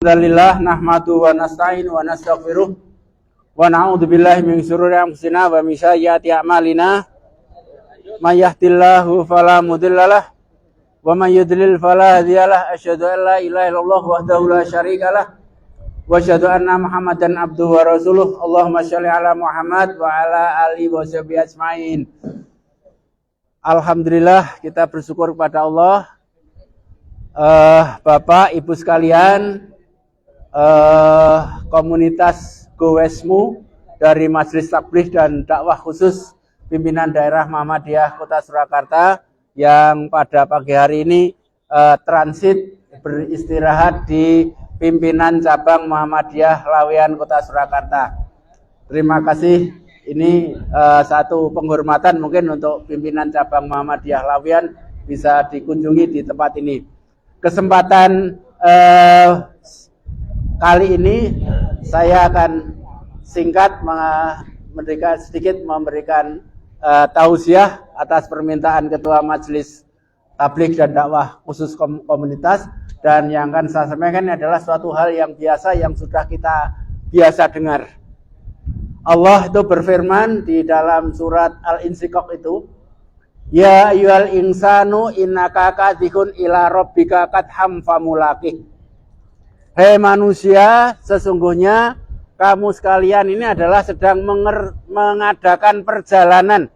Alhamdulillah nahmadu wa nasta'in wa nastaghfiruh wa na'udzu billahi min syururi anfusina wa min sayyiati a'malina. May yahdihillahu fala mudhillalah wa may yudlil fala hadiyalah. Asyhadu an la ilaha illallah wahdahu la syarikalah wa asyhadu anna Muhammadan abduhu wa rasuluh. Allahumma shalli ala Muhammad wa ala alihi wa sahbihi ajmain. Alhamdulillah, kita bersyukur kepada Allah. Bapak, Ibu sekalian, komunitas Gowesmu dari Majelis Tabligh dan Dakwah Khusus Pimpinan Daerah Muhammadiyah Kota Surakarta yang pada pagi hari ini transit beristirahat di Pimpinan Cabang Muhammadiyah Laweyan Kota Surakarta. Terima kasih. Ini satu penghormatan mungkin untuk Pimpinan Cabang Muhammadiyah Laweyan bisa dikunjungi di tempat ini. Kesempatan kali ini saya akan singkat memberikan tausiah atas permintaan Ketua Majelis Tabligh dan Dakwah Khusus Komunitas, dan yang akan saya sampaikan adalah suatu hal yang biasa yang sudah kita biasa dengar. Allah itu berfirman di dalam surat Al-Insyiqaq itu, ya ayyuhal insanu innaka kadhihun ila rabbika kadham famulaqih. Hei manusia, sesungguhnya kamu sekalian ini adalah sedang mengadakan perjalanan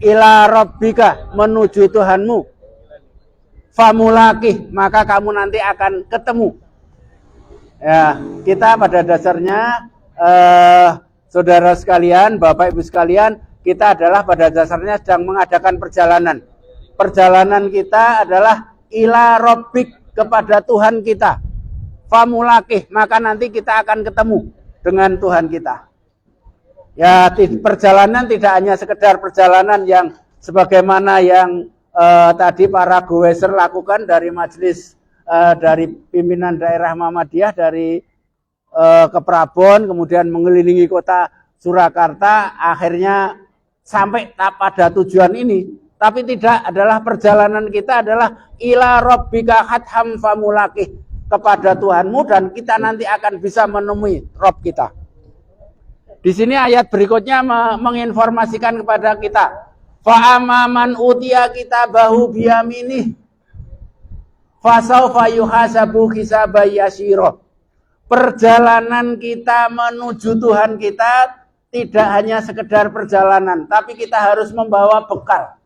ila rabbika, menuju Tuhanmu. Famulaqih, maka kamu nanti akan ketemu. Ya, kita pada dasarnya saudara sekalian, Bapak Ibu sekalian, kita adalah pada dasarnya sedang mengadakan perjalanan. Perjalanan kita adalah ila rabbik, kepada Tuhan kita. Famulaqih, maka nanti kita akan ketemu dengan Tuhan kita. Ya, perjalanan tidak hanya sekedar perjalanan yang sebagaimana yang tadi para goweser lakukan dari majelis dari pimpinan daerah Muhammadiyah dari ke Prabon, kemudian mengelilingi kota Surakarta, akhirnya sampai pada tujuan ini. Tapi tidak, adalah perjalanan kita adalah ila rabbika hadham famulaqih, kepada Tuhanmu, dan kita nanti akan bisa menemui Rabb kita. Di sini ayat berikutnya menginformasikan kepada kita, fa amaman utiya kitabahu biyaminih fasaufa yuhasabu hisaban yasira. Perjalanan kita menuju Tuhan kita tidak hanya sekedar perjalanan, tapi kita harus membawa bekal,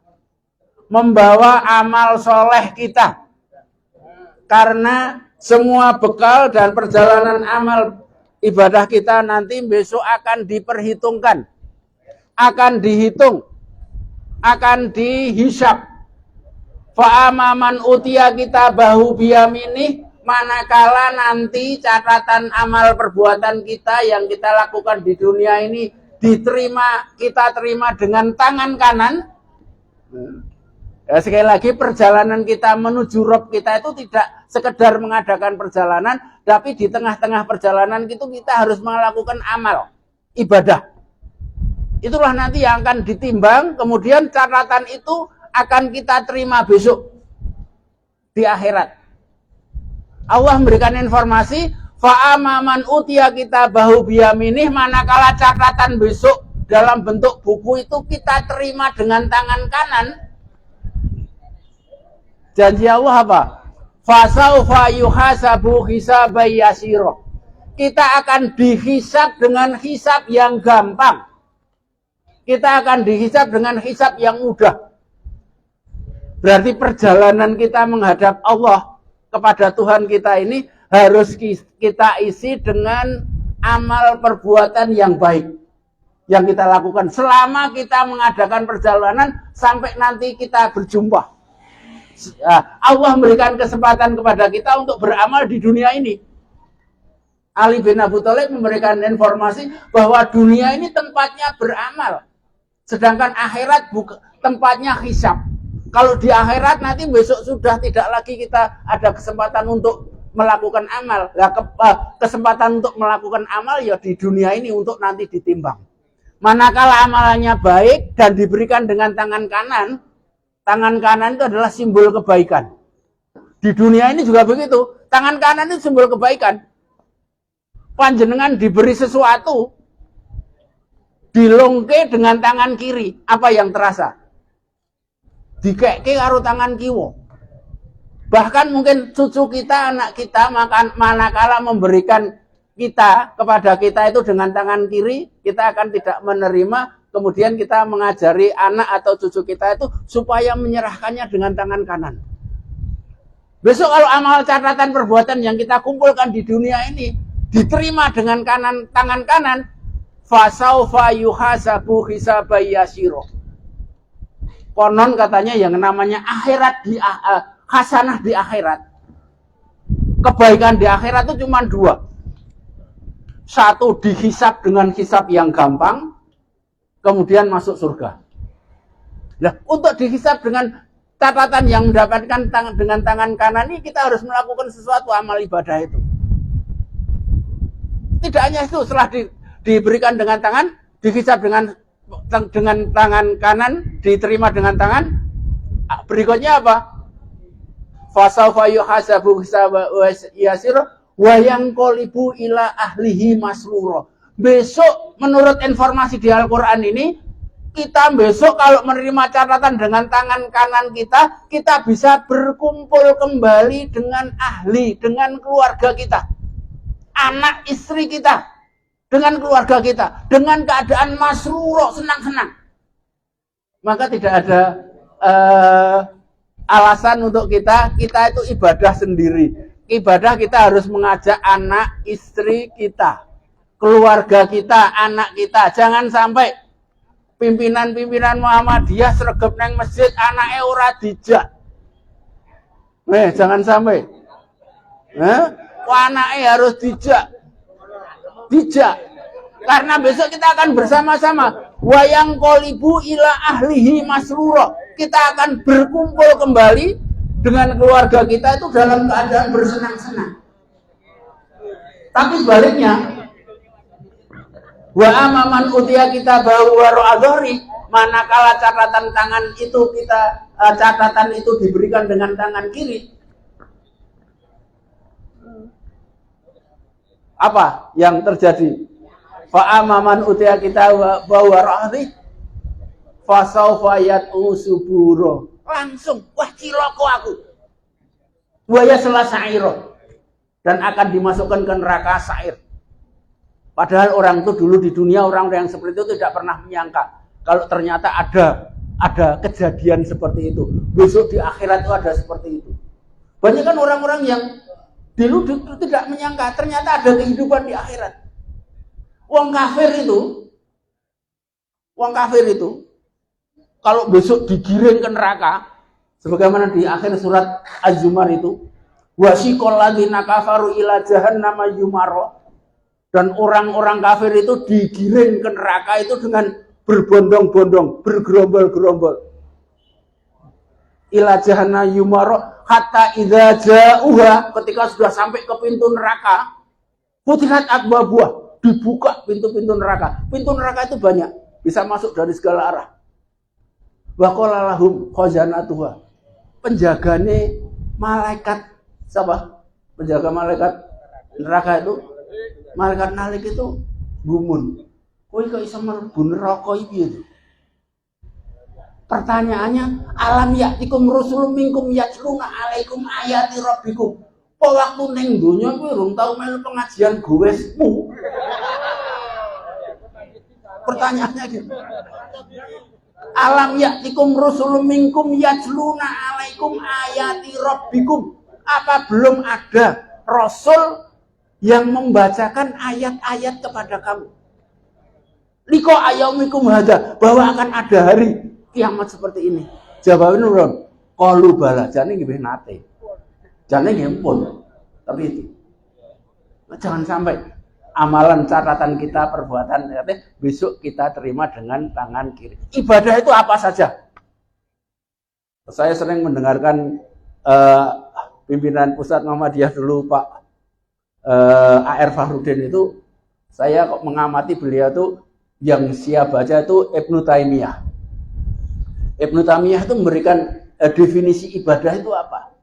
membawa amal soleh kita. Karena semua bekal dan perjalanan amal ibadah kita nanti besok akan diperhitungkan, akan dihitung, akan dihisab. Fa'amaman utiya kitabahu biyaminih, manakala nanti catatan amal perbuatan kita yang kita lakukan di dunia ini diterima, kita terima dengan tangan kanan. Ya, sekali lagi, perjalanan kita menuju Rabb kita itu tidak sekedar mengadakan perjalanan, tapi di tengah-tengah perjalanan itu kita harus melakukan amal ibadah. Itulah nanti yang akan ditimbang, kemudian catatan itu akan kita terima besok di akhirat. Allah memberikan informasi, fa'amaman utiya kitabahu biyaminih, manakala catatan besok dalam bentuk buku itu kita terima dengan tangan kanan. Janji Allah apa? Fasaufa yuhasabu hisaban yasira. Kita akan dihisab dengan hisab yang gampang. Kita akan dihisab dengan hisab yang mudah. Berarti perjalanan kita menghadap Allah, kepada Tuhan kita ini harus kita isi dengan amal perbuatan yang baik yang kita lakukan selama kita mengadakan perjalanan sampai nanti kita berjumpa. Allah memberikan kesempatan kepada kita untuk beramal di dunia ini. Ali bin Abi Thalib memberikan informasi bahwa dunia ini tempatnya beramal, sedangkan akhirat tempatnya hisab. Kalau di akhirat nanti besok sudah tidak lagi kita ada kesempatan untuk melakukan amal. Nah, kesempatan untuk melakukan amal ya di dunia ini untuk nanti ditimbang. Manakala amalannya baik dan diberikan dengan tangan kanan itu adalah simbol kebaikan. Di dunia ini juga begitu. Tangan kanan itu simbol kebaikan. Panjenengan diberi sesuatu, dilongke dengan tangan kiri, apa yang terasa? Dikeke karo tangan kiwa. Bahkan mungkin cucu kita, anak kita, manakala memberikan kita kepada kita itu dengan tangan kiri, kita akan tidak menerima. Kemudian kita mengajari anak atau cucu kita itu supaya menyerahkannya dengan tangan kanan. Besok kalau amal catatan perbuatan yang kita kumpulkan di dunia ini diterima dengan tangan kanan, fasaufa yuhasabu hisabayasiro. Konon katanya yang namanya akhirat hasanah di akhirat. Kebaikan di akhirat itu cuma dua. Satu, dihisab dengan hisab yang gampang, kemudian masuk surga. Nah, untuk dihisab dengan catatan yang mendapatkan dengan tangan kanan ini, kita harus melakukan sesuatu amal ibadah itu. Tidak hanya itu, setelah diberikan dengan tangan, dihisab dengan tangan kanan, diterima dengan tangan, berikutnya apa? Fasaufa yuhasabu hisabayasiro wa yanqalibu ila ahlihi masrura. Besok menurut informasi di Al-Qur'an ini, kita besok kalau menerima catatan dengan tangan kanan kita bisa berkumpul kembali dengan ahli, dengan keluarga kita. Anak istri kita, dengan keluarga kita, dengan keadaan masrura, senang-senang. Maka tidak ada alasan untuk kita itu ibadah sendiri. Ibadah kita harus mengajak anak, istri kita, keluarga kita, anak kita. Jangan sampai pimpinan-pimpinan Muhammadiyah sregep nang masjid, anake ora dijak. Jangan sampai. Anake harus dijak. Karena besok kita akan bersama-sama. Wayang kolibu ila ahlihi masrura. Kita akan berkumpul kembali dengan keluarga kita itu dalam keadaan bersenang-senang. Tapi sebaliknya, wa amaman utia kita bahwa ro'adhori, manakala catatan tangan itu catatan itu diberikan dengan tangan kiri, apa yang terjadi? Fa amaman utia kita bahwa ro'adhori, fasaufa yat'u suburo. Langsung, wah ciloko aku. Waya selasairo. Dan akan dimasukkan ke neraka sair. Padahal orang itu dulu di dunia, orang-orang yang seperti itu tidak pernah menyangka kalau ternyata ada kejadian seperti itu. Besok di akhirat itu ada seperti itu. Banyak kan orang-orang yang dulu tidak menyangka ternyata ada kehidupan di akhirat. Wong kafir itu kalau besok digiring ke neraka, sebagaimana di akhir surat Az-Zumar itu, wasiqal ladzina kafaru ila jahannama yumaro, dan orang-orang kafir itu digiring ke neraka itu dengan berbondong-bondong, bergerombol-gerombol. Ila jahannama yumaro hatta idza ja'uha, ketika sudah sampai ke pintu neraka, futihat abwabuha, dibuka pintu-pintu neraka. Pintu neraka itu banyak, bisa masuk dari segala arah. Wa qala lahum khazanatuha, penjagane malaikat siapa? Penjaga malaikat neraka itu, malaikat nalik itu gumun. Kowe kok iso mlebu neraka iki piye? Pertanyaannya, alam ya'tikum rusulun minkum yatluna alaikum ayati rabbikum. Kok waktu ning donya kowe urung tau melu pengajian gowesmu? Pertanyaannya gitu. Alam ya'tikum rusulun minkum yatluna alaikum ayati rabbikum. Apa belum ada rasul yang membacakan ayat-ayat kepada kamu? Liko ayaumikum hada, bahwa akan ada hari kiamat seperti ini. Jawabnya nurun, qalu bala, jane nggih nate. Jane nggih pun. Tapi itu. Jangan sampai amalan catatan kita, perbuatan besok kita terima dengan tangan kiri. Ibadah itu apa saja? Saya sering mendengarkan pimpinan Pusat Muhammadiyah dulu, Pak A.R. Fakhrudin itu, saya kok mengamati beliau itu yang siap baca itu Ibnu Taimiyah. Ibnu Taimiyah itu memberikan definisi ibadah itu apa?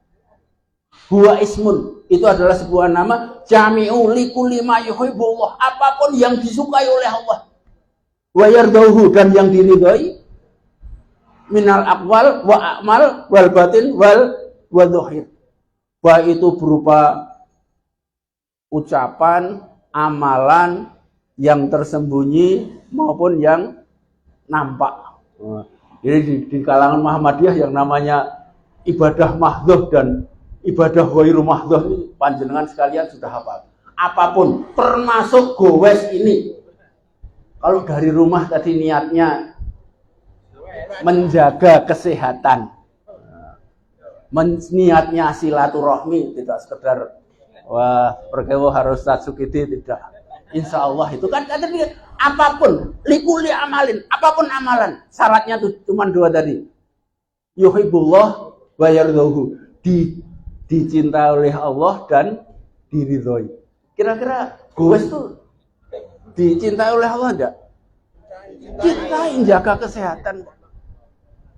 Huwa ismun, itu adalah sebuah nama jami'u likulli ma yuhibbullah, apapun yang disukai oleh Allah. Wa yardauhu, dan yang diridhai, minal aqwal wa a'mal wal batin wal dhahir. Baik itu berupa ucapan, amalan yang tersembunyi maupun yang nampak. Jadi di kalangan Muhammadiyah yang namanya ibadah mahdhah dan ibadah ghairu mahdhah ini panjenengan sekalian sudah hafal. Apapun termasuk gowes ini. Kalau dari rumah tadi niatnya menjaga kesehatan, niatnya silaturahmi, tidak sekedar wah perkewo harus tatsukiti, tidak. Insya Allah itu kan tadi apapun likuli amalin, apapun amalan syaratnya tuh cuma dua tadi, yuhibbullah wa yardauhu, dicintai oleh Allah dan diridhoi. Kira-kira gowes tuh dicintai oleh Allah enggak? Cintain, jaga kesehatan.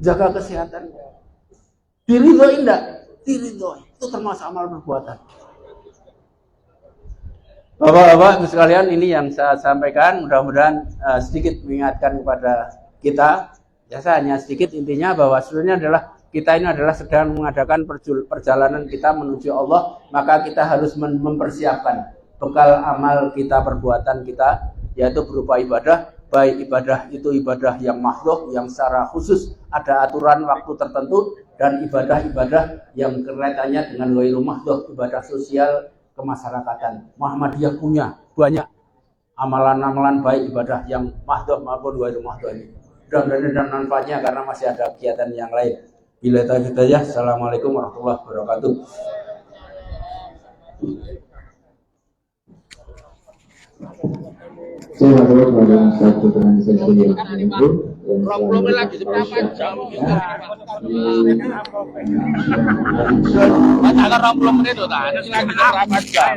Jaga kesehatan. Diridhoi enggak? Diridhoi. Itu termasuk amal perbuatan. Bapak-bapak sekalian, ini yang saya sampaikan, mudah-mudahan sedikit mengingatkan kepada kita. Ya, saya hanya sedikit, intinya bahwa sebenarnya adalah kita ini adalah sedang mengadakan perjalanan kita menuju Allah, maka kita harus mempersiapkan bekal amal kita, perbuatan kita, yaitu berupa ibadah, baik ibadah itu ibadah yang makhluk, yang secara khusus ada aturan waktu tertentu, dan ibadah-ibadah yang kaitannya dengan ghairu makhluk, ibadah sosial kemasyarakatan. Muhammadiyah punya banyak amalan-amalan baik ibadah yang makhluk maupun ghairu makhluk ini. Mudah-mudahan dan manfaatnya karena masih ada kegiatan yang lain. Bila hidayah, assalamualaikum warahmatullahi wabarakatuh. Saya harus pada satu transaksi yang Problem lagi seberapa jam? Masa kan 20 menit tuh, ada lagi seberapa jam?